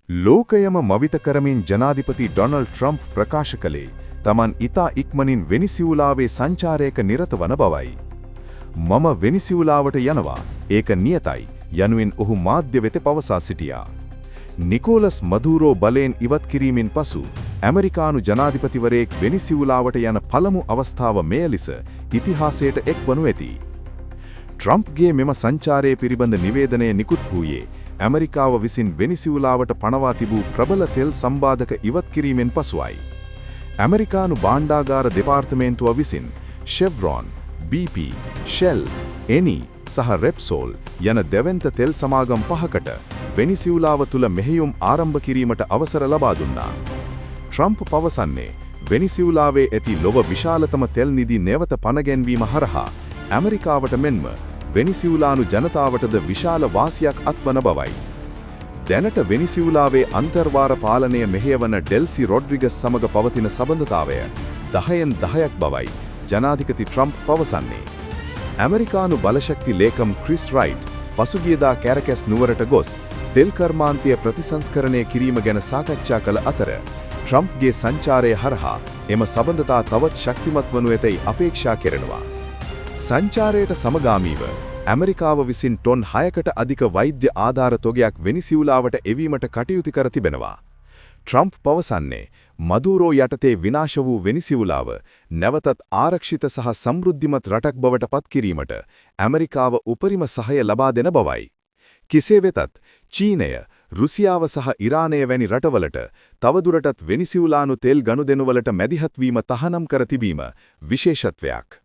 ලෝකයම මවිත කරමින් ජනාධිපති ඩොනල්ඩ් ට්‍රම්ප් ප්‍රකාශ කළේ තමන් ඉතා ඉක්මනින් වෙනිසියුලාවේ සංචාරයක නිරත වන බවයි. මම වෙනිසියුලාවට යනවා, ඒක නියතයි යනුවෙන් ඔහු මාධ්‍ය වෙත පවසා සිටියා. නිකෝලස් මදූරෝ බලයෙන් ඉවත් කිරීමෙන් පසු ඇමරිකානු ජනාධිපතිවරයෙක් වෙනිසියුලාවට යන පළමු අවස්ථාව මෙය ලෙස ඉතිහාසයට එක්වනු ඇති. ට්‍රම්ප්ගේ මෙම සංචාරය පිළිබඳ නිවේදනය නිකුත් වූයේ ඇමරිකාව විසින් වෙනිසියුලාවට පනවා තිබූ ප්‍රබල තෙල් සම්බාධක ඉවත් කිරීමෙන් පසුවයි. ඇමරිකානු භාණ්ඩාගාර දෙපාර්තමේන්තුව විසින් ෂෙව්රොන්, BP, ෂෙල්, එනි සහ රෙප්සෝල් යන දෙවන්ත තෙල් සමාගම් 5කට වෙනිසියුලාව තුළ මෙහෙයුම් ආරම්භ කිරීමට අවසර ලබා දුන්නා. ට්‍රම්ප් පවසන්නේ වෙනිසියුලාවේ ඇති ලොව විශාලතම තෙල් නිදි නැවත පනගැන්වීම හරහා ඇමරිකාවට මෙන්ම වෙනිසියුලානු ජනතාවටද විශාල වාසියක් අත්වන බවයි. දැනට වෙනිසියුලාවේ අන්තර්වාර පාලනය මෙහෙයවන ඩෙල්සි රොඩ්රිගස් සමග පවතින සබඳතාවය 10න් 10ක් බවයි ජනාධිපති ට්‍රම්ප් පවසන්නේ. ඇමරිකානු බලශක්ති ලේකම් ක්‍රිස් රයිට් පසුගියදා කැරකැස් නුවරට ගොස් තෙල් කර්මාන්තය ප්‍රතිසංස්කරණය කිරීම ගැන සාකච්ඡා කළ අතර ට්‍රම්ප්ගේ සංචාරය හරහා එම සබඳතා තවත් ශක්තිමත් වනු ඇතැයි අපේක්ෂා කෙරෙනවා. සංචාරයට සමගාමීව ඇමරිකාව විසින් ටොන් 6කට අධික වෛද්‍ය ආධාර තොගයක් වෙනිසියුලාවට එවීමට කටයුතු කර තිබෙනවා. ට්‍රම්ප් පවසන්නේ මදූරෝ යටතේ විනාශ වූ වෙනිසියුලාව නැවතත් ආරක්ෂිත සහ සමෘද්ධිමත් රටක් බවට පත් කිරීමට ඇමරිකාව උපරිම සහාය ලබා දෙන බවයි. කෙසේ වෙතත් චීනය, රුසියාව සහ ඉරානය වැනි රටවලට තවදුරටත් වෙනිසියුලානු තෙල් ගනුදෙනුවලට මැදිහත් වීම තහනම් කර තිබීම විශේෂත්වයක්.